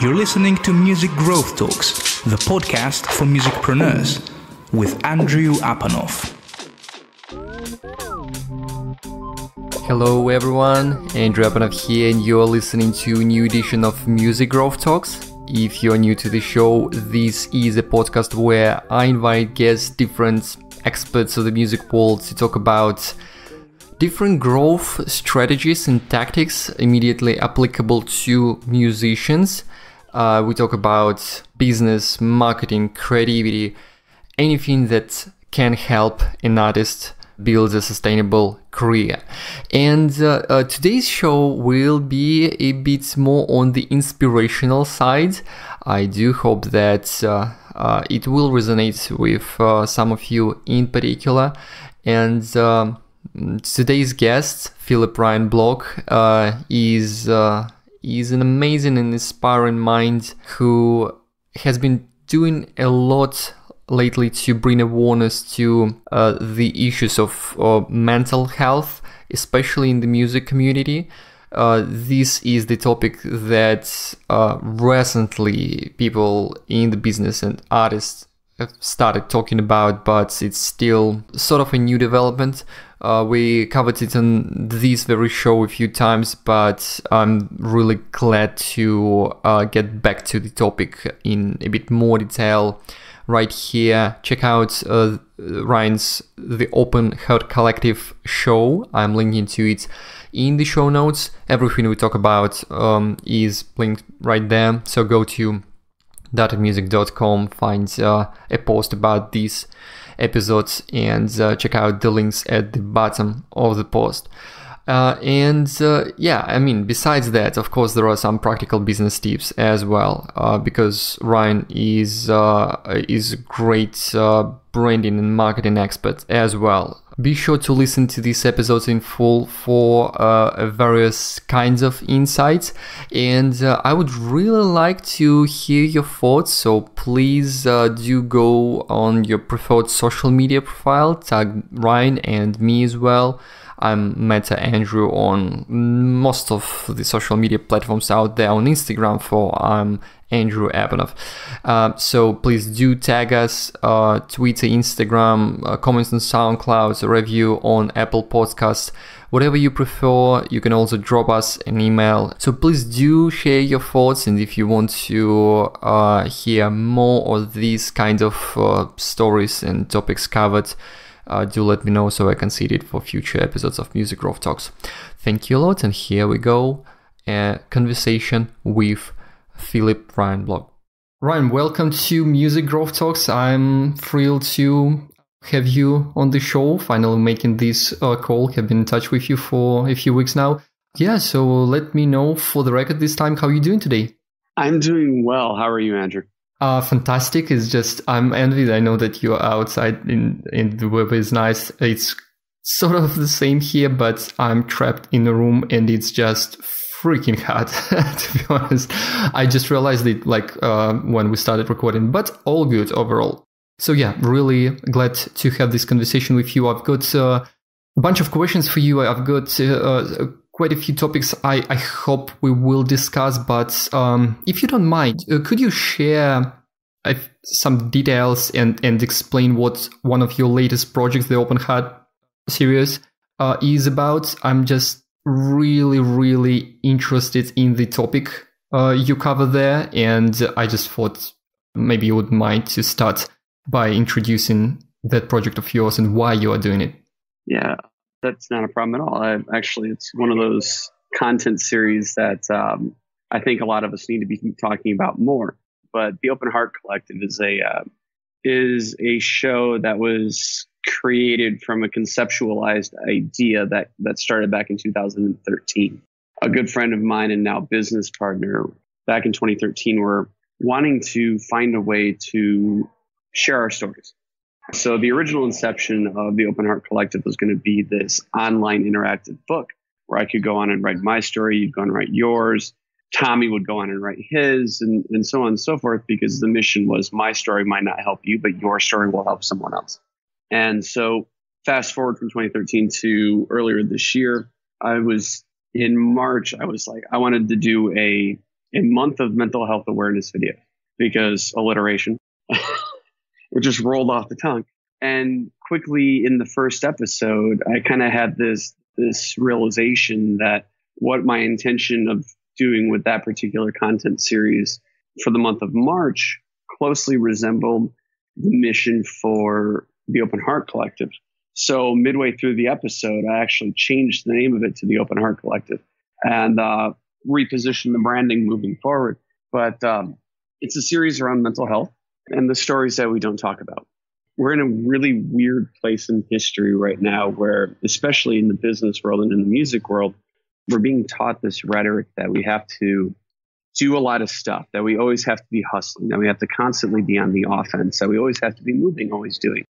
You're listening to Music Growth Talks, the podcast for musicpreneurs, with Andrew Apanov. Hello everyone, Andrew Apanov here, and you're listening to a new edition of Music Growth Talks. If you're new to the show, this is a podcast where I invite guests, different experts of the music world to talk about different growth strategies and tactics immediately applicable to musicians. We talk about business, marketing, creativity, anything that can help an artist build a sustainable career. And today's show will be a bit more on the inspirational side. I do hope that it will resonate with some of you in particular. And today's guest, Phillip Ryan Block, is an amazing and inspiring mind who has been doing a lot lately to bring awareness to the issues of mental health, especially in the music community. This is the topic that recently people in the business and artists have started talking about, but it's still sort of a new development. We covered it on this very show a few times, but I'm really glad to get back to the topic in a bit more detail right here. Check out Ryan's The Open Heart Collective show. I'm linking to it in the show notes. Everything we talk about is linked right there. So go to datamusic.com, find a post about these episodes, and check out the links at the bottom of the post. Besides that, of course, there are some practical business tips as well, because Ryan is a great branding and marketing expert as well. Be sure to listen to these episodes in full for various kinds of insights, and I would really like to hear your thoughts, so please do go on your preferred social media profile, tag Ryan and me as well. I'm Meta Andrew on most of the social media platforms out there. On Instagram I'm Andrew Apanov. So please do tag us, Twitter, Instagram, comments on SoundCloud, a review on Apple Podcasts, whatever you prefer. You can also drop us an email. So please do share your thoughts, and if you want to hear more of these kind of stories and topics covered, do let me know so I can see it for future episodes of Music Growth Talks. Thank you a lot, and here we go, a conversation with Phillip Ryan Block. Ryan, welcome to Music Growth Talks. I'm thrilled to have you on the show, finally making this call. Have been in touch with you for a few weeks now. Yeah, so let me know for the record this time, how are you doing today? I'm doing well. How are you, Andrew? Fantastic. It's just, I'm envied. I know that you're outside and the weather is nice. It's sort of the same here, but I'm trapped in a room and it's just freaking hot, to be honest. I just realized it when we started recording, but all good overall. So yeah, really glad to have this conversation with you. I've got a bunch of questions for you. I've got quite a few topics I hope we will discuss, but if you don't mind, could you share some details and explain what one of your latest projects, the Open Heart series, is about? I'm just really interested in the topic you cover there, and I just thought maybe you would mind to start by introducing that project of yours and why you are doing it. Yeah, that's not a problem at all. It's one of those content series that I think a lot of us need to be talking about more. But the Open Heart Collective is a show that was created from a conceptualized idea that started back in 2013. A good friend of mine and now business partner back in 2013 were wanting to find a way to share our stories. So the original inception of the Open Heart Collective was going to be this online interactive book where I could go on and write my story, you'd go on and write yours, Tommy would go on and write his, and so on and so forth, because the mission was my story might not help you, but your story will help someone else. And so fast forward from 2013 to earlier this year, in March, I was like, I wanted to do a a month of mental health awareness video because alliteration, it just rolled off the tongue. And quickly in the first episode, I kind of had this realization that what my intention of doing with that particular content series for the month of March closely resembled the mission for the Open Heart Collective. So midway through the episode, I actually changed the name of it to the Open Heart Collective and repositioned the branding moving forward. But it's a series around mental health and the stories that we don't talk about. We're in a really weird place in history right now where, especially in the business world and in the music world, we're being taught this rhetoric that we have to do a lot of stuff, that we always have to be hustling, that we have to constantly be on the offense, that we always have to be moving, always doing.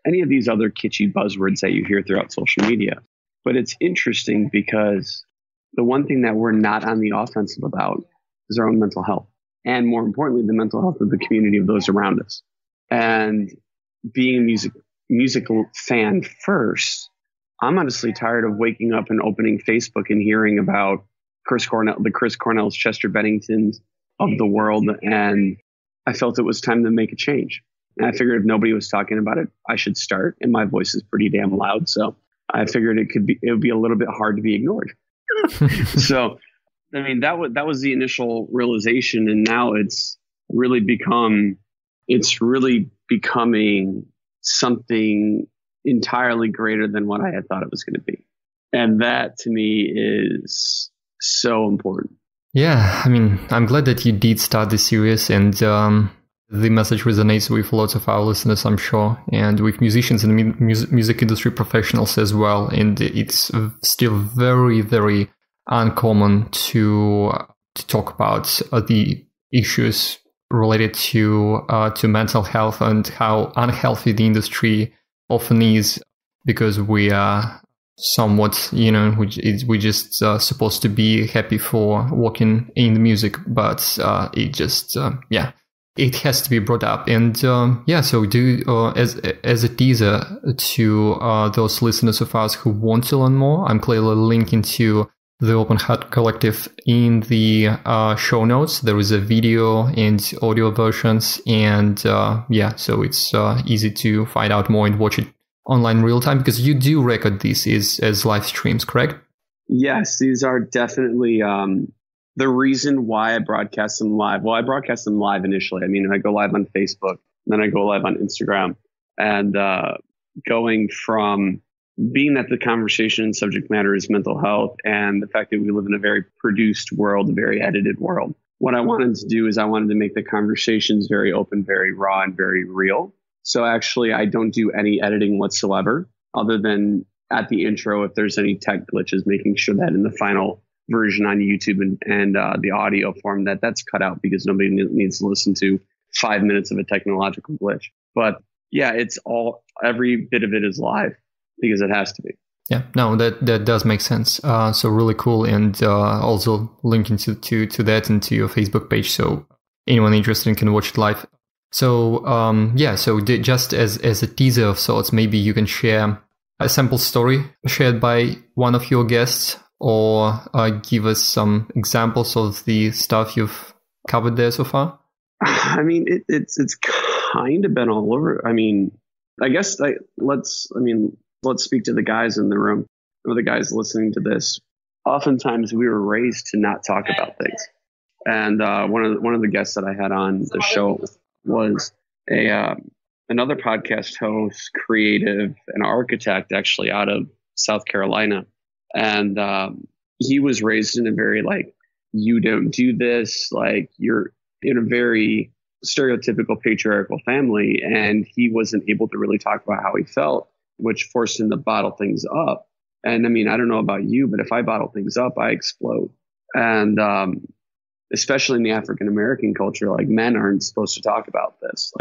Any of these other kitschy buzzwords that you hear throughout social media. But it's interesting because the one thing that we're not on the offensive about is our own mental health. And more importantly, the mental health of the community of those around us. And being a musical fan first, I'm honestly tired of waking up and opening Facebook and hearing about the Chris Cornell's, Chester Benningtons of the world. And I felt it was time to make a change. And I figured if nobody was talking about it, I should start. And my voice is pretty damn loud. So I figured it would be a little bit hard to be ignored. So, I mean, that was the initial realization. And now it's really becoming something entirely greater than what I had thought it was going to be. And that to me is so important. Yeah, I mean, I'm glad that you did start this series, and the message resonates with lots of our listeners, I'm sure, and with musicians and music industry professionals as well. And it's still very, very uncommon to talk about the issues related to mental health and how unhealthy the industry often is, because we are somewhat, we just supposed to be happy for working in the music, but it just it has to be brought up. And so do as a teaser to those listeners of ours who want to learn more, I'm clearly linking to the Open Heart Collective in the show notes. There is a video and audio versions, and so it's easy to find out more and watch it online real time, because you do record these as live streams, correct? Yes, these are definitely the reason why I broadcast them live. Well, I broadcast them live initially. I mean, I go live on Facebook, then I go live on Instagram, and going from being that the conversation and subject matter is mental health and the fact that we live in a very produced world, a very edited world, what I wanted to do is I wanted to make the conversations very open, very raw, and very real. So actually, I don't do any editing whatsoever, other than at the intro, if there's any tech glitches, making sure that in the final version on YouTube and the audio form that's cut out, because nobody needs to listen to 5 minutes of a technological glitch. But yeah, every bit of it is live because it has to be. Yeah, no, that does make sense. So really cool, and also linking to that and to your Facebook page, so anyone interested can watch it live. So just as a teaser of sorts, maybe you can share a sample story shared by one of your guests, or give us some examples of the stuff you've covered there so far. I mean, it's kind of been all over. I mean, I guess let's speak to the guys in the room, or the guys listening to this. Oftentimes we were raised to not talk about things. And one of the guests that I had on the show was another podcast host, creative, and architect, actually out of South Carolina. And he was raised in a very you don't do this, you're in a very stereotypical patriarchal family, and he wasn't able to really talk about how he felt, which forced him to bottle things up. And I mean, I don't know about you, but if I bottle things up, I explode. And especially in the African American culture, men aren't supposed to talk about this.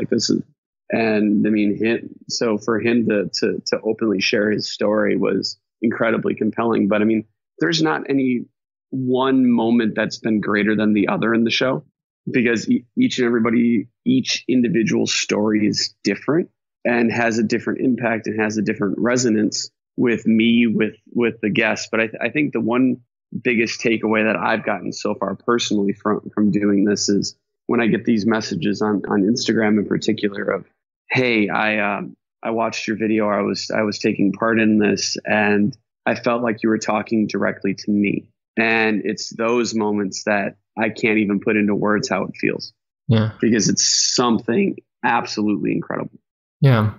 And I mean, so for him to openly share his story was incredibly compelling. But I mean, there's not any one moment that's been greater than the other in the show, because each individual story is different and has a different impact and has a different resonance with me, with the guests. But I think the one biggest takeaway that I've gotten so far personally from doing this is when I get these messages on Instagram in particular of, hey, I watched your video. I was taking part in this and I felt like you were talking directly to me. And it's those moments that I can't even put into words how it feels. Yeah. Because it's something absolutely incredible. Yeah.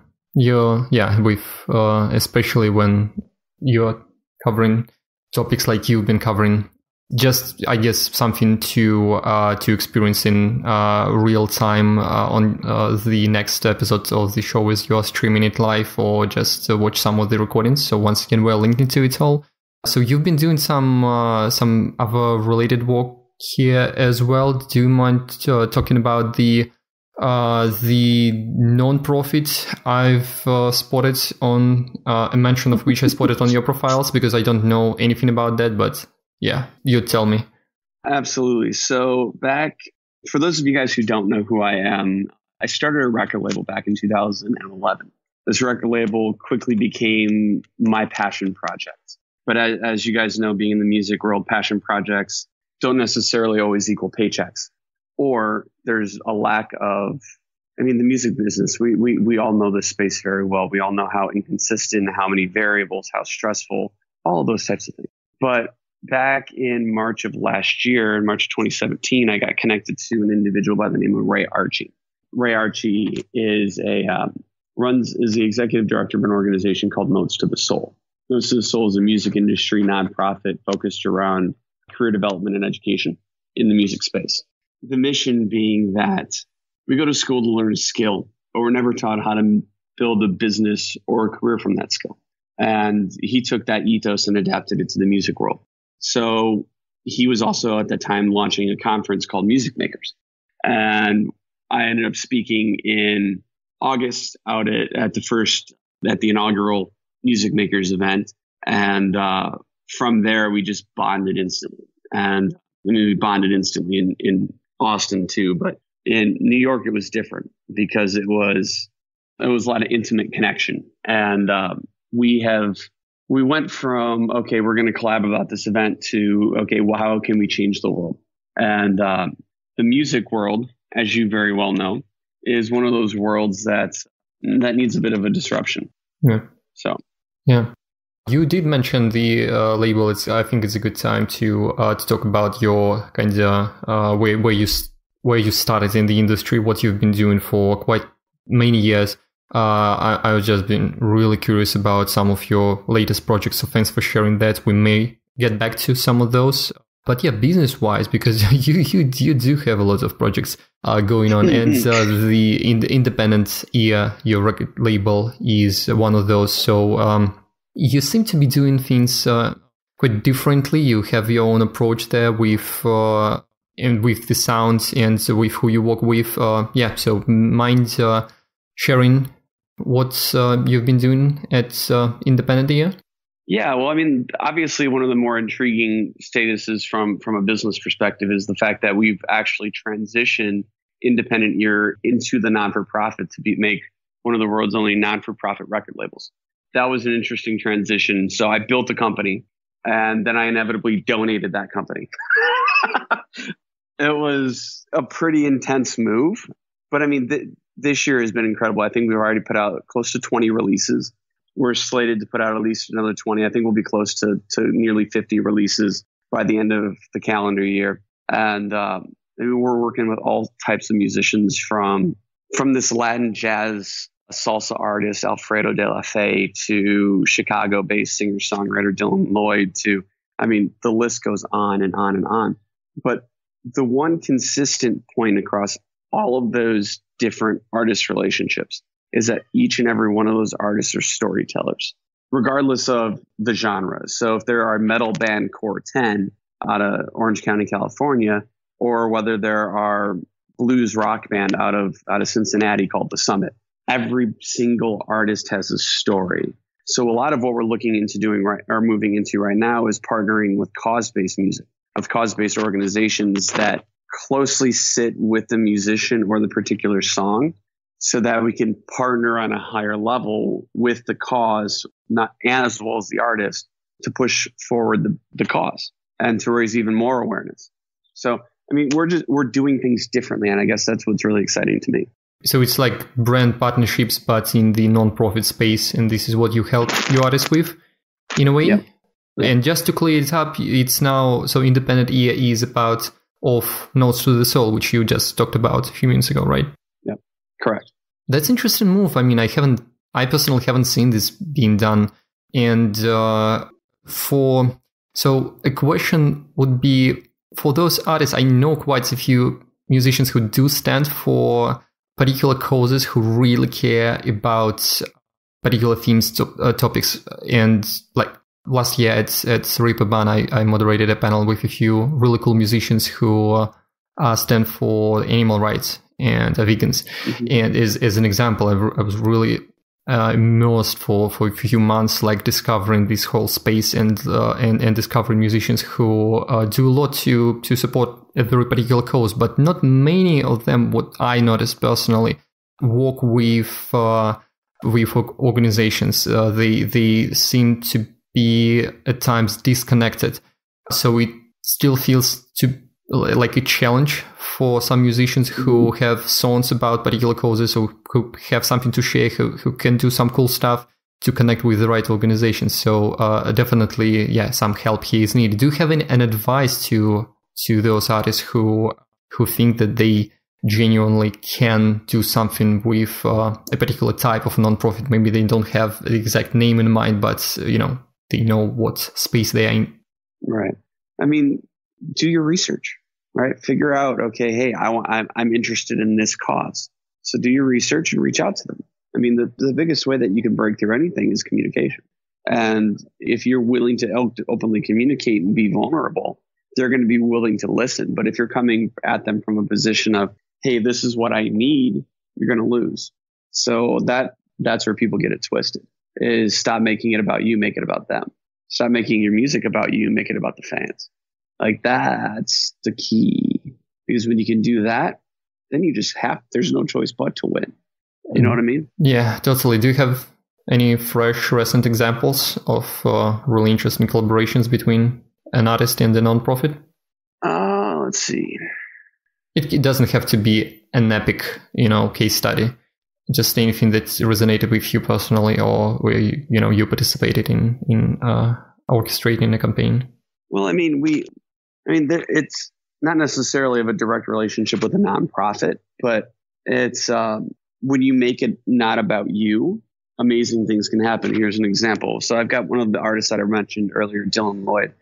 Especially when you're covering topics like you've been covering, just I guess something to experience in real time on the next episode of the show is you're streaming it live or just watch some of the recordings. So once again, we're linking to it all. So you've been doing some other related work here as well. Do you mind talking about the non-profit I've spotted on a mention of which I spotted on your profiles, because I don't know anything about that, but yeah, you tell me. Absolutely. So for those of you guys who don't know who I am, I started a record label back in 2011. This record label quickly became my passion project. But as you guys know, being in the music world, passion projects don't necessarily always equal paychecks. Or there's a lack of, the music business, we all know this space very well. We all know how inconsistent, how many variables, how stressful, all of those types of things. But back in March of last year, in March 2017, I got connected to an individual by the name of Ray Archie. Ray Archie is the executive director of an organization called Notes to the Soul. Notes to the Soul is a music industry nonprofit focused around career development and education in the music space. The mission being that we go to school to learn a skill, but we're never taught how to build a business or a career from that skill. And he took that ethos and adapted it to the music world. So he was also at the time launching a conference called Music Makers. And I ended up speaking in August out at the inaugural Music Makers event. And from there, we just bonded instantly. And we bonded instantly in Austin too. But in New York, it was different because it was a lot of intimate connection. And we went from, okay, we're going to collab about this event to, okay, well, how can we change the world? And the music world, as you very well know, is one of those worlds that needs a bit of a disruption. Yeah. So, yeah. You did mention the label. I think it's a good time to talk about your kind of where you started in the industry, what you've been doing for quite many years. I've just been really curious about some of your latest projects, so thanks for sharing that. We may get back to some of those. But yeah, business-wise, because you do have a lot of projects going on, and the independent ear, your record label, is one of those. So you seem to be doing things quite differently. You have your own approach there with the sounds and with who you work with. So mind sharing what you've been doing at Independent Ear? Yeah, well, obviously one of the more intriguing statuses from a business perspective is the fact that we've actually transitioned Independent Ear into the non-for-profit to make one of the world's only non-for-profit record labels. That was an interesting transition. So I built a company and then I inevitably donated that company. It was a pretty intense move, but this year has been incredible. I think we've already put out close to 20 releases. We're slated to put out at least another 20. I think we'll be close to nearly 50 releases by the end of the calendar year. And we're working with all types of musicians from this Latin jazz salsa artist, Alfredo de la Fe, to Chicago-based singer-songwriter Dylan Lloyd, to, the list goes on and on and on. But the one consistent point across all of those different artist relationships is that each and every one of those artists are storytellers, regardless of the genre. So if there are metal band Core 10 out of Orange County, California, or whether there are blues rock band out of Cincinnati called The Summit, every single artist has a story. So a lot of what we're looking into doing moving into right now is partnering with cause-based music, of cause-based organizations that closely sit with the musician or the particular song, so that we can partner on a higher level with the cause, not as well as the artist, to push forward the cause. and to raise even more awareness. So, I mean, we're doing things differently. And I guess that's what's really exciting to me. So it's like brand partnerships, but in the non-profit space. And this is what you help your artists with in a way. Yep. And just to clear it up, it's now, so Independent Ear is about Off Notes to the Soul, which you just talked about a few minutes ago, right? Yep. Correct. That's an interesting move. I mean, I personally haven't seen this being done. And so a question would be, for those artists, I know quite a few musicians who do stand for particular causes, who really care about particular themes, topics. And like last year at Reeperbahn, I moderated a panel with a few really cool musicians who stand for animal rights and are vegans. Mm-hmm. And as an example, I was really immersed for a few months, like discovering this whole space and discovering musicians who do a lot to support a very particular cause, but not many of them, what I noticed personally, work with organizations. They seem to be at times disconnected, so it still feels like a challenge for some musicians who have songs about particular causes or who have something to share, who can do some cool stuff to connect with the right organizations. So definitely, yeah, some help here is needed. Do you have an advice to those artists who think that they genuinely can do something with a particular type of nonprofit? Maybe they don't have the exact name in mind, but they know what space they are in. Right. I mean, do your research, right? Figure out, okay, hey, I'm interested in this cause. So do your research and reach out to them. I mean, the biggest way that you can break through anything is communication. And if you're willing to openly communicate and be vulnerable, they're going to be willing to listen. But if you're coming at them from a position of, hey, this is what I need, you're going to lose. So that's where people get it twisted, is stop making it about you, make it about them. Stop making your music about you, make it about the fans. Like, that's the key. Because when you can do that, then you just there's no choice but to win. You know what I mean? Yeah, totally. Do you have any fresh, recent examples of really interesting collaborations between an artist and a nonprofit? Let's see. It doesn't have to be an epic, case study. Just anything that resonated with you personally, or where you participated in orchestrating a campaign. Well, I mean, it's not necessarily of a direct relationship with a nonprofit, but it's when you make it not about you, amazing things can happen. Here's an example. So I've got one of the artists that I mentioned earlier, Dylan Lloyd.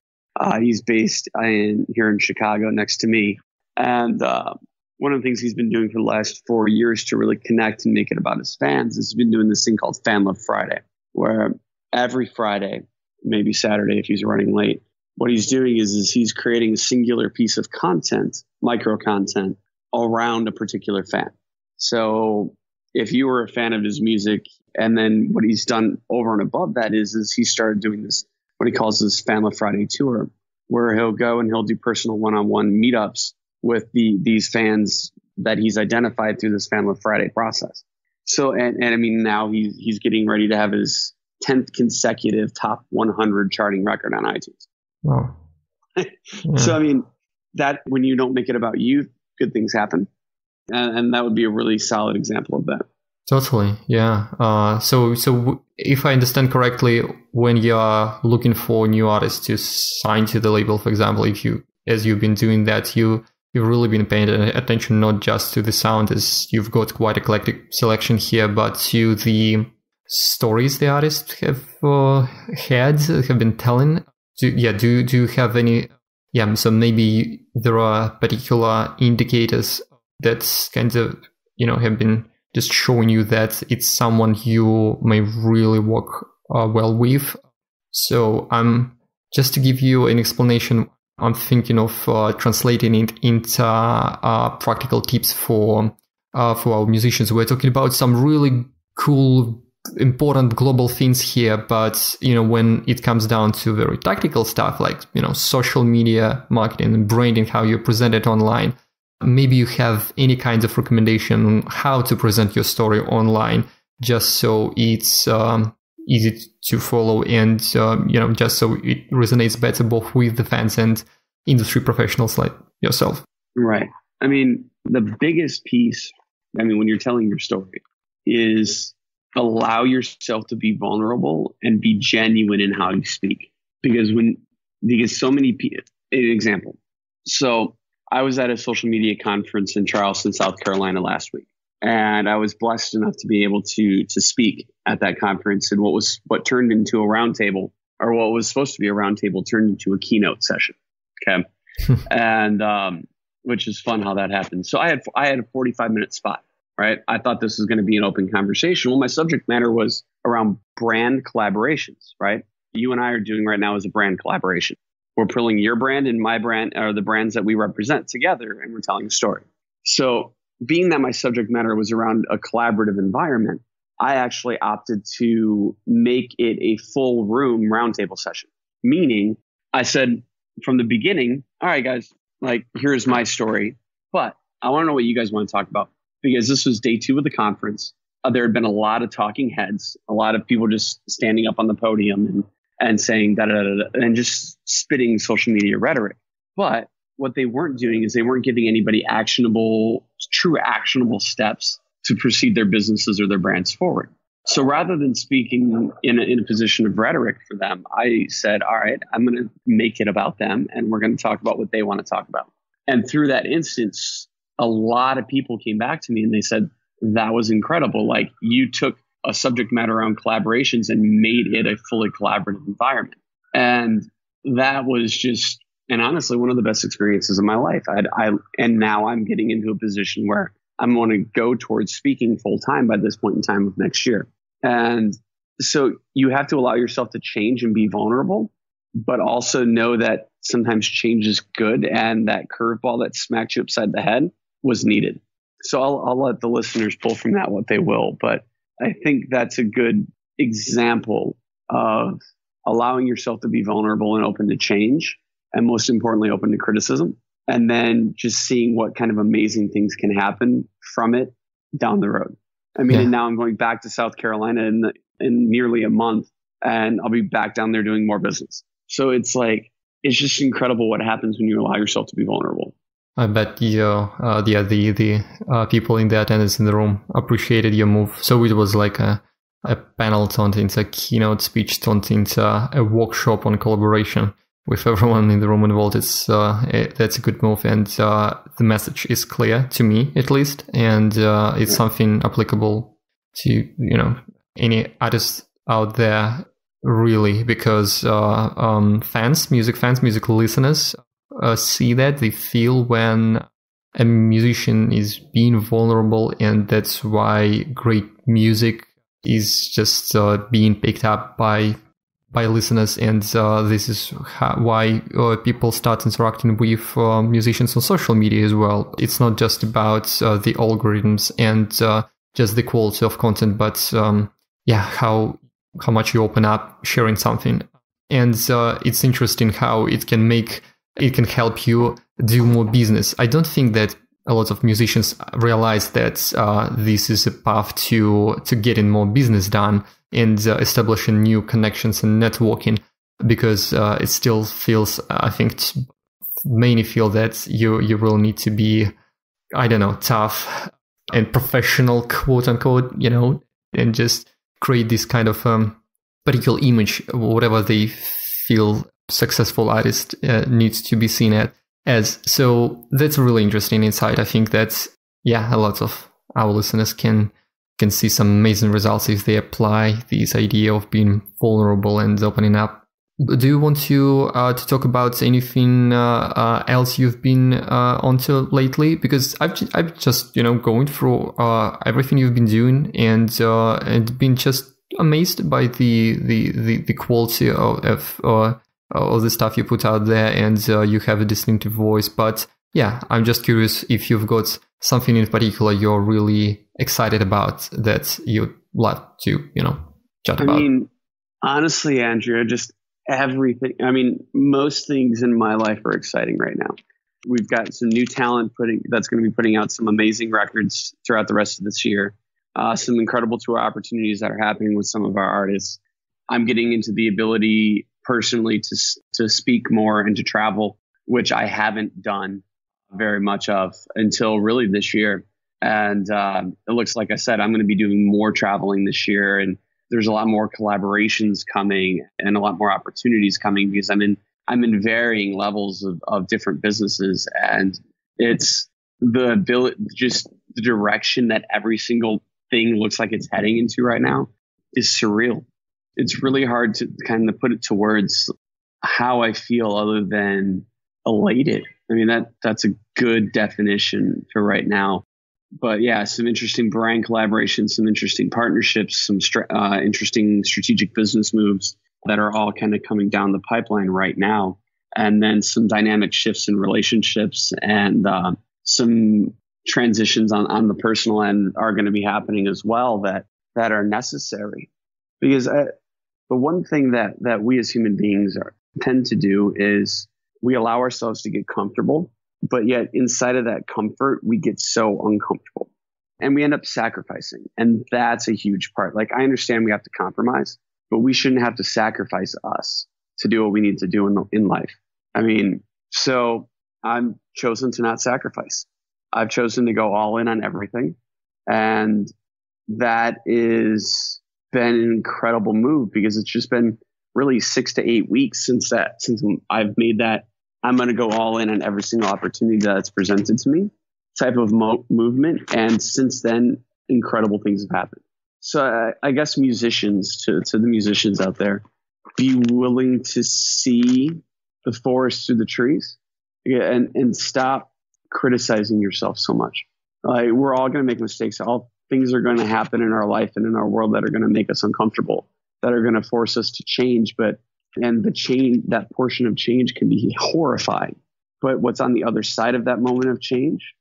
He's based here in Chicago next to me. And one of the things he's been doing for the last 4 years to really connect and make it about his fans is he's been doing this thing called Fan Love Friday, where every Friday, maybe Saturday if he's running late, what he's doing is he's creating a singular piece of content, micro content, around a particular fan. So if you were a fan of his music, and then what he's done over and above that is he started doing this, what he calls this Fan Love Friday tour, where he'll go and he'll do personal one-on-one meetups with these fans that he's identified through this Fan Love Friday process. So, and I mean, now he's getting ready to have his 10th consecutive top 100 charting record on iTunes. Wow. Yeah. So, I mean, that when you don't make it about you, good things happen. And that would be a really solid example of that. Totally. Yeah. So if I understand correctly, when you're looking for new artists to sign to the label, for example, as you've been doing that, you've really been paying attention not just to the sound, as you've got quite a eclectic selection here, but to the stories the artists have been telling. Do you have any? Yeah, so maybe there are particular indicators that kind of have been just showing you that it's someone you may really work well with. So just to give you an explanation, I'm thinking of translating it into practical tips for our musicians. We're talking about some really cool, important global things here, but when it comes down to very tactical stuff like social media marketing and branding, how you present it online, maybe you have any kind of recommendation on how to present your story online, just so it's easy to follow, and just so it resonates better both with the fans and industry professionals like yourself. Right. I mean, the biggest piece, when you're telling your story, is allow yourself to be vulnerable and be genuine in how you speak. Because so many people, an example. So I was at a social media conference in Charleston, South Carolina last week. And I was blessed enough to be able to speak at that conference. And what turned into a roundtable, or what was supposed to be a roundtable, turned into a keynote session. Okay. And, which is fun how that happened. So I had a 45-minute spot, right? I thought this was going to be an open conversation. Well, my subject matter was around brand collaborations, right? You and I are doing right now is a brand collaboration. We're pulling your brand and my brand, or the brands that we represent together, and we're telling a story. So being that my subject matter was around a collaborative environment, I actually opted to make it a full room roundtable session. Meaning, I said from the beginning, all right, guys, here's my story, but I want to know what you guys want to talk about, because this was day 2 of the conference. There had been a lot of talking heads, a lot of people just standing up on the podium and saying da-da-da-da, and just spitting social media rhetoric. But what they weren't doing is they weren't giving anybody true actionable steps to proceed their businesses or their brands forward. So rather than speaking in a position of rhetoric for them, I said, all right, I'm going to make it about them, and we're going to talk about what they want to talk about. And through that instance, a lot of people came back to me and they said, that was incredible. Like, you took a subject matter around collaborations and made it a fully collaborative environment. And that was just, and honestly, one of the best experiences of my life. And now I'm getting into a position where I'm going to go towards speaking full time by this point in time of next year. And so you have to allow yourself to change and be vulnerable, but also know that sometimes change is good, and that curveball that smacked you upside the head was needed. So I'll let the listeners pull from that what they will, but I think that's a good example of allowing yourself to be vulnerable and open to change, and most importantly, open to criticism. And then just seeing what kind of amazing things can happen from it down the road. And now I'm going back to South Carolina in nearly a month, and I'll be back down there doing more business. So it's just incredible what happens when you allow yourself to be vulnerable. I bet the people in the attendance in the room appreciated your move. So it was like a panel turned into a keynote speech, turned into a workshop on collaboration with everyone in the room involved. That's a good move, and the message is clear to me, at least, and it's something applicable to any artist out there, really, because music listeners see that, they feel when a musician is being vulnerable, and that's why great music is just being picked up by listeners, and this is why people start interacting with musicians on social media as well. It's not just about the algorithms and just the quality of content, but how much you open up sharing something. And it's interesting how it can help you do more business. I don't think that a lot of musicians realize that this is a path to getting more business done and establishing new connections and networking, because it still feels, I think, many feel that you will need to be, tough and professional, quote unquote, and just create this kind of particular image, whatever they feel successful artist needs to be seen as. So that's a really interesting insight. I think that a lot of our listeners can see some amazing results if they apply this idea of being vulnerable and opening up. Do you want to talk about anything else you've been onto lately? Because I've just going through everything you've been doing, and been just amazed by the quality of the stuff you put out there, and you have a distinctive voice. But I'm just curious if you've got something in particular you're really excited about that you'd love to, chat about. Honestly, Andrew, just everything. Most things in my life are exciting right now. We've got some new talent that's going to be putting out some amazing records throughout the rest of this year. Some incredible tour opportunities that are happening with some of our artists. I'm getting into the ability personally to speak more and to travel, which I haven't done very much of until really this year. And it looks like I said, I'm going to be doing more traveling this year, and there's a lot more collaborations coming and a lot more opportunities coming because I'm in varying levels of different businesses, and it's the ability, just the direction that every single thing looks like it's heading into right now is surreal. It's really hard to kind of put it to words how I feel other than elated. I mean, that's a good definition for right now. But yeah, some interesting brand collaborations, some interesting partnerships, some interesting strategic business moves that are all kind of coming down the pipeline right now. And then some dynamic shifts in relationships and some transitions on the personal end are going to be happening as well that are necessary. Because the one thing that we as human beings tend to do is we allow ourselves to get comfortable, but yet inside of that comfort, we get so uncomfortable and we end up sacrificing. And that's a huge part. Like, I understand we have to compromise, but we shouldn't have to sacrifice us to do what we need to do in life. I mean, so I've chosen to not sacrifice. I've chosen to go all in on everything. And that is been an incredible move because it's just been really 6 to 8 weeks since I've made that I'm going to go all in on every single opportunity that's presented to me type of movement. And since then, incredible things have happened. So I guess musicians, to the musicians out there, be willing to see the forest through the trees and stop criticizing yourself so much. Like, we're all going to make mistakes. All things are going to happen in our life and in our world that are going to make us uncomfortable, that are going to force us to change. And the change, that portion of change can be horrifying. But what's on the other side of that moment of change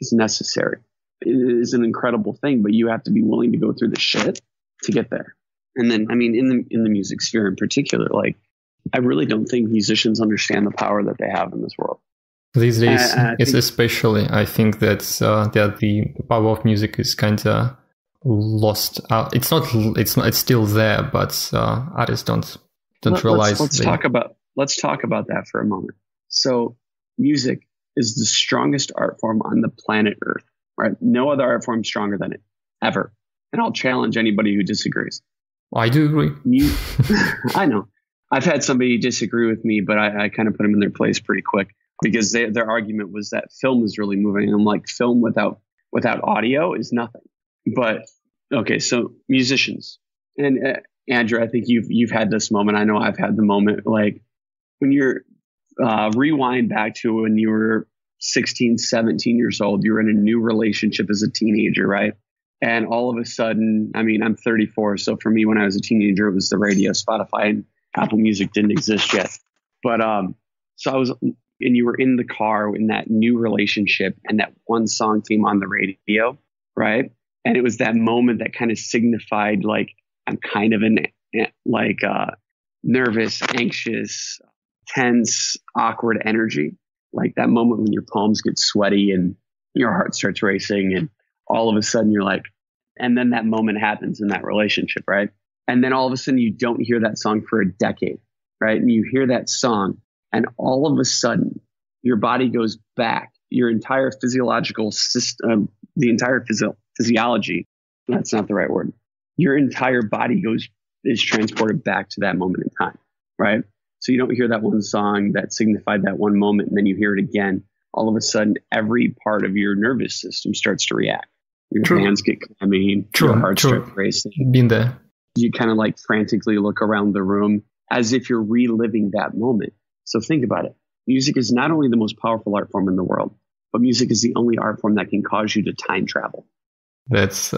is necessary. It is an incredible thing, but you have to be willing to go through the shit to get there. And then, I mean, in the music sphere in particular, like, I really don't think musicians understand the power that they have in this world. These days, especially, I think that the power of music is kind of lost. It's still there, but artists don't realize. Let's talk about that for a moment. So, music is the strongest art form on the planet Earth. Right? No other art form stronger than it ever. And I'll challenge anybody who disagrees. I do agree. I know. I've had somebody disagree with me, but I kind of put them in their place pretty quick because their argument was that film is really moving. And I'm like, film without audio is nothing. But okay, so musicians and Andrew, I think you've had this moment. I know I've had the moment, like when you're rewind back to when you were 16, 17 years old, you're in a new relationship as a teenager, right? And all of a sudden, I mean, I'm 34. So for me, when I was a teenager, it was the radio. Spotify and Apple Music didn't exist yet. But and you were in the car in that new relationship, and that one song came on the radio, right? And it was that moment that kind of signified, like, I'm kind of nervous, anxious, tense, awkward energy. Like that moment when your palms get sweaty and your heart starts racing, and all of a sudden you're like, and then that moment happens in that relationship, right? And then all of a sudden you don't hear that song for a decade, right? And you hear that song, and all of a sudden your body goes back, your entire physiological system, the entire physiology, that's not the right word. Your entire body is transported back to that moment in time, right? So you don't hear that one song that signified that one moment, and then you hear it again. All of a sudden, every part of your nervous system starts to react. Your hands get clammy, your heart starts racing. Been there. You kind of like frantically look around the room as if you're reliving that moment. So think about it. Music is not only the most powerful art form in the world, but music is the only art form that can cause you to time travel. That's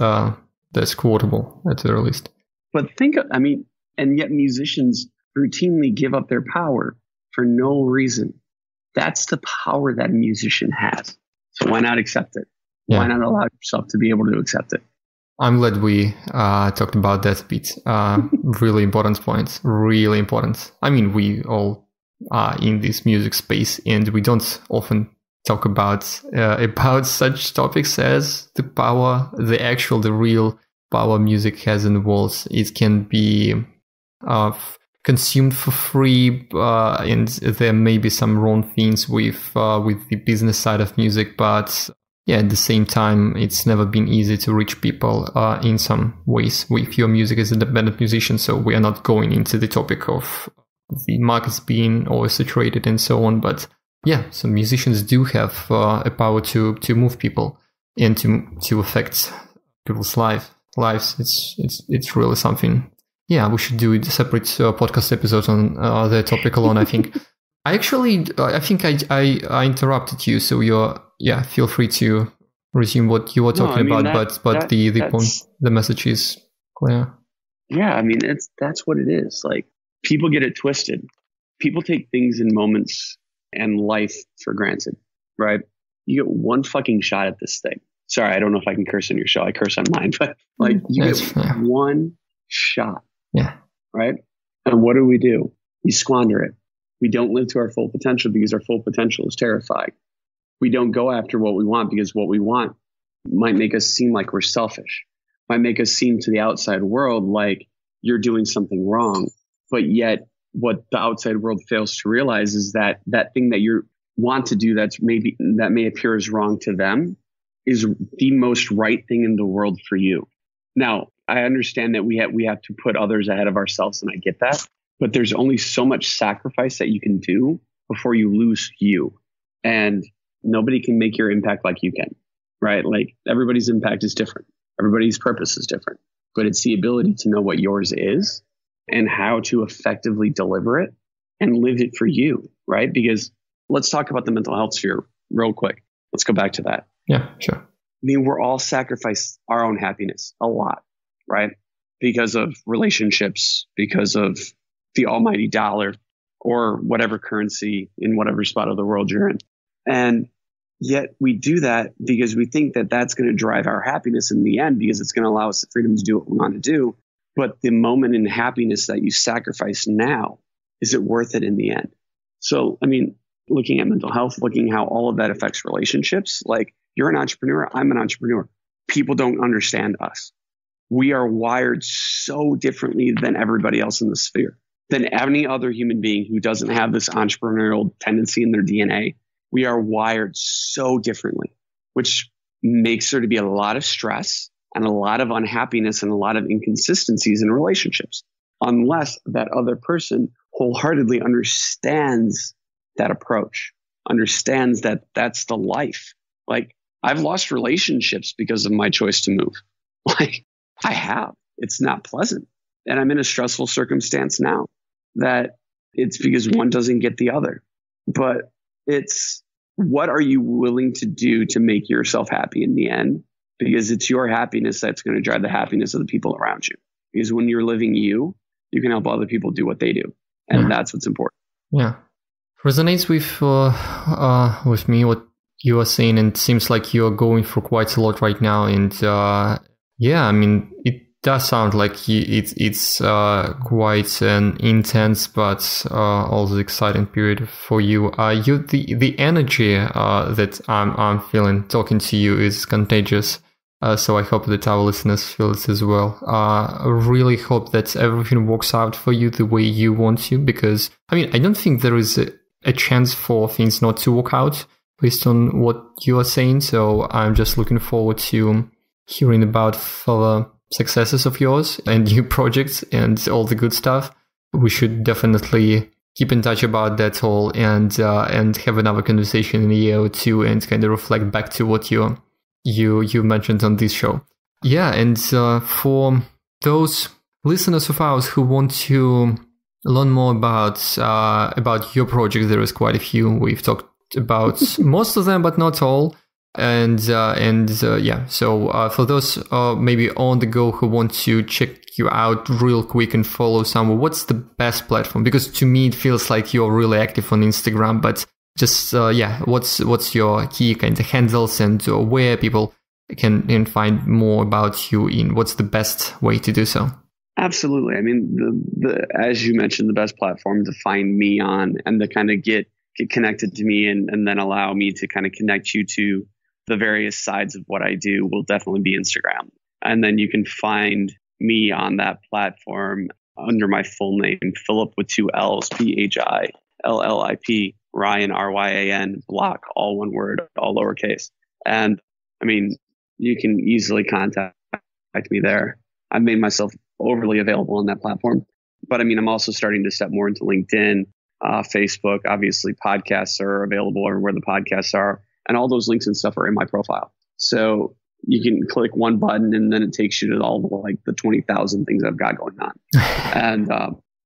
quotable at the least. But and yet musicians routinely give up their power for no reason. That's the power that a musician has. So why not accept it? Yeah. Why not allow yourself to be able to accept it? I'm glad we talked about that a bit. Really important points. Really important. I mean, we all are in this music space, and we don't often talk about such topics as the power, the real power music has in the walls. It can be consumed for free, and there may be some wrong things with the business side of music, but yeah, at the same time, it's never been easy to reach people in some ways with your music as an independent musician. So we are not going into the topic of the markets being oversaturated and so on, but yeah, so musicians do have a power to move people and to affect people's lives. It's really something. Yeah, we should do a separate podcast episode on the topic alone. I think. I think I interrupted you, so feel free to resume what you were talking about. But the point, the message is clear. Yeah, I mean that's what it is. Like, people get it twisted. People take things in moments and life for granted, right? You get one fucking shot at this thing. Sorry, I don't know if I can curse on your show. I curse on mine, but like you get one shot. Yeah. Right? And what do? We squander it. We don't live to our full potential because our full potential is terrifying. We don't go after what we want because what we want might make us seem like we're selfish, might make us seem to the outside world like you're doing something wrong. But yet what the outside world fails to realize is that that thing that you want to do that may appear as wrong to them is the most right thing in the world for you. Now, I understand that we have to put others ahead of ourselves, and I get that. But there's only so much sacrifice that you can do before you lose you. And nobody can make your impact like you can, right? Like, everybody's impact is different. Everybody's purpose is different. But it's the ability to know what yours is and how to effectively deliver it and live it for you, right? Because let's talk about the mental health sphere real quick. Let's go back to that. Yeah, sure. I mean, we're all sacrifice our own happiness a lot, right? Because of relationships, because of the almighty dollar or whatever currency in whatever spot of the world you're in. And yet we do that because we think that that's going to drive our happiness in the end, because it's going to allow us the freedom to do what we want to do. But the moment in happiness that you sacrifice now, is it worth it in the end? So, I mean, looking at mental health, looking how all of that affects relationships, like, you're an entrepreneur, I'm an entrepreneur. People don't understand us. We are wired so differently than everybody else in the sphere, than any other human being who doesn't have this entrepreneurial tendency in their DNA. We are wired so differently, which makes there to be a lot of stress and a lot of unhappiness and a lot of inconsistencies in relationships, unless that other person wholeheartedly understands that approach, understands that that's the life. Like, I've lost relationships because of my choice to move. Like, I have. It's not pleasant. And I'm in a stressful circumstance now that it's because one doesn't get the other. But it's, what are you willing to do to make yourself happy in the end? Because it's your happiness that's going to drive the happiness of the people around you. Because when you're living you can help other people do what they do. And that's what's important. Yeah. Resonates with me what you are saying, and it seems like you're going through quite a lot right now. And I mean, it does sound like it's quite an intense but also exciting period for you. The energy that I'm feeling talking to you is contagious. So I hope that our listeners feel it as well. I really hope that everything works out for you the way you want to, because I mean, I don't think there is a chance for things not to work out based on what you are saying. So I'm just looking forward to hearing about further successes of yours and new projects and all the good stuff. We should definitely keep in touch about that all and have another conversation in a year or two and kind of reflect back to what you mentioned on this show. Yeah, and for those listeners of ours who want to learn more about your project, there is quite a few. We've talked about most of them, but not all. And so for those maybe on the go who want to check you out real quick and follow someone, what's the best platform? Because to me it feels like you're really active on Instagram, but just what's your key kind of handles and where people can find more about you in what's the best way to do so? Absolutely. I mean, the as you mentioned, the best platform to find me on and to kind of get connected to me and then allow me to kind of connect you to the various sides of what I do will definitely be Instagram. And then you can find me on that platform under my full name, Phillip with 2 L's, Phillip, Ryan, Ryan, Block, all one word, all lowercase. And I mean, you can easily contact me there. I've made myself overly available on that platform. But I mean, I'm also starting to step more into LinkedIn, Facebook. Obviously, podcasts are available or where the podcasts are. And all those links and stuff are in my profile. So you can click one button and then it takes you to all the 20,000 things I've got going on.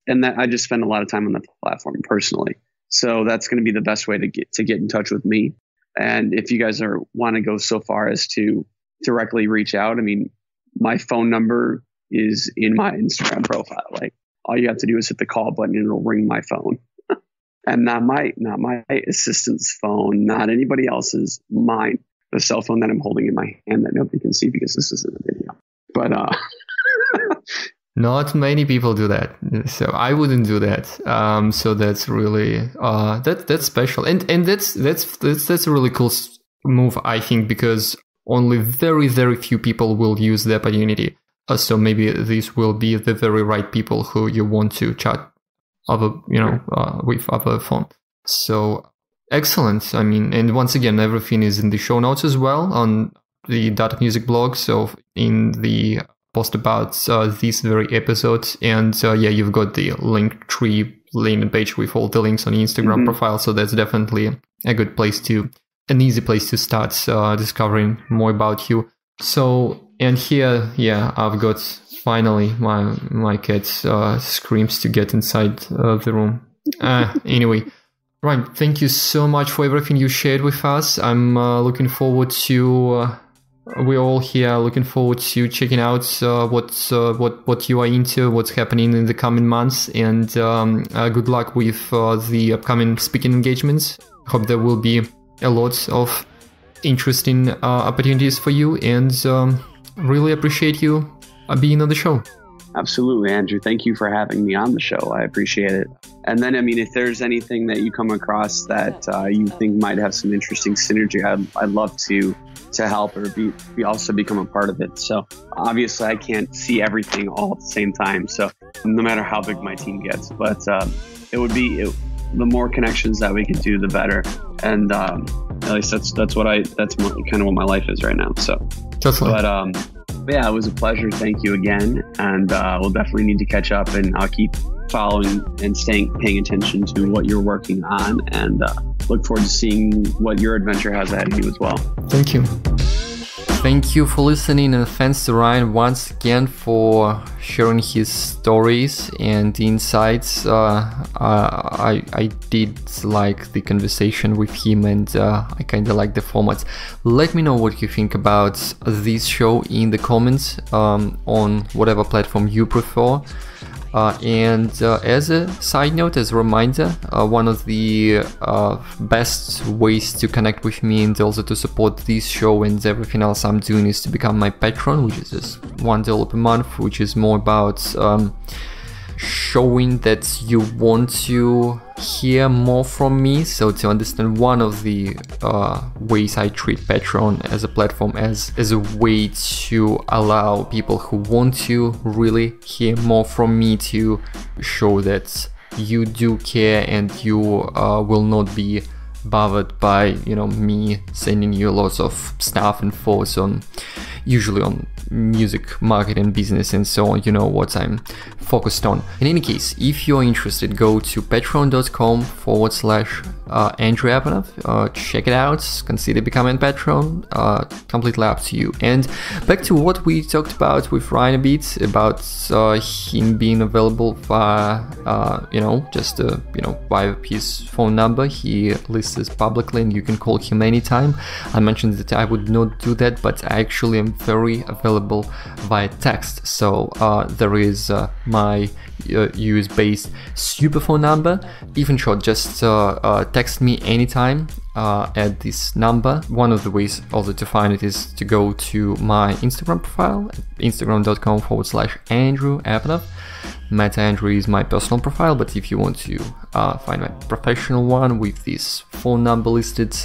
And that I just spend a lot of time on the platform personally. So that's going to be the best way to get in touch with me. And if you guys want to go so far as to directly reach out, I mean, my phone number is in my Instagram profile. Like, all you have to do is hit the call button and it'll ring my phone. And not my assistant's phone, not anybody else's, mine. The cell phone that I'm holding in my hand that nobody can see because this isn't a video. But not many people do that, so I wouldn't do that. So that's really that's special, and that's a really cool move, I think, because only very few people will use the opportunity. So maybe these will be the very right people who you want to chat with over phone. So excellent. I mean, and once again, everything is in the show notes as well on the Data Music blog. So in the post about this very episode, and you've got the link tree landing page with all the links on the Instagram profile. So that's definitely a good place an easy place to start discovering more about you. So, and here, I've got finally my cat screams to get inside the room. Anyway. Right, thank you so much for everything you shared with us. I'm looking forward to, we're all here looking forward to checking out what you are into, what's happening in the coming months, and good luck with the upcoming speaking engagements. Hope there will be a lot of interesting opportunities for you, and really appreciate you being on the show. Absolutely, Andrew. Thank you for having me on the show. I appreciate it. And then, I mean, if there's anything that you come across that you think might have some interesting synergy, I'd love to help or also become a part of it. So obviously, I can't see everything all at the same time. So no matter how big my team gets, but it would be the more connections that we can do, the better. And at least that's kind of what my life is right now. So, but yeah, it was a pleasure. Thank you again. And we'll definitely need to catch up, and I'll keep following and paying attention to what you're working on, and look forward to seeing what your adventure has ahead of you as well. Thank you. Thank you for listening, and thanks to Ryan once again for sharing his stories and insights. I did like the conversation with him, and I kind of like the format. Let me know what you think about this show in the comments on whatever platform you prefer. And as a side note, as a reminder, one of the best ways to connect with me and also to support this show and everything else I'm doing is to become my patron, which is just $1 per month, which is more about showing that you want to hear more from me. So to understand, one of the ways I treat Patreon as a platform as a way to allow people who want to really hear more from me to show that you do care and you will not be bothered by me sending you lots of stuff and thoughts on usually on music marketing, business, and so on. You know what I'm focused on. In any case, if you're interested, go to patreon.com/Andrew Apanov. Check it out, consider becoming patron, completely up to you. And back to what we talked about with Ryan a bit, about him being available via via his phone number. He lists this publicly and you can call him anytime. I mentioned that I would not do that, but I actually am very available via text. So there is my US-based superphone number. Even short, just text me anytime at this number. One of the ways also to find it is to go to my Instagram profile, instagram.com/Andrew Apanov. Meta Andrew is my personal profile, but if you want to find my professional one with this phone number listed,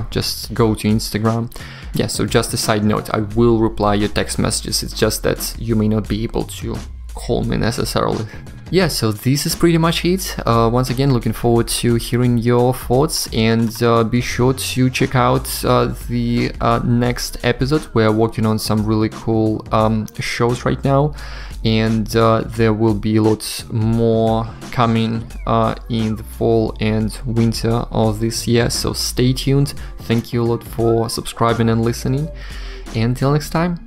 just go to Instagram. Yeah, so just a side note, I will reply your text messages. It's just that you may not be able to call me necessarily. Yeah, so this is pretty much it. Once again, looking forward to hearing your thoughts, and be sure to check out the next episode. We're working on some really cool shows right now, and there will be lots more coming in the fall and winter of this year, so stay tuned. Thank you a lot for subscribing and listening, and until next time.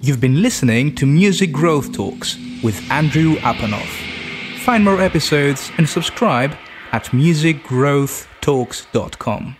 You've been listening to Music Growth Talks with Andrew Apanov. Find more episodes and subscribe at musicgrowthtalks.com.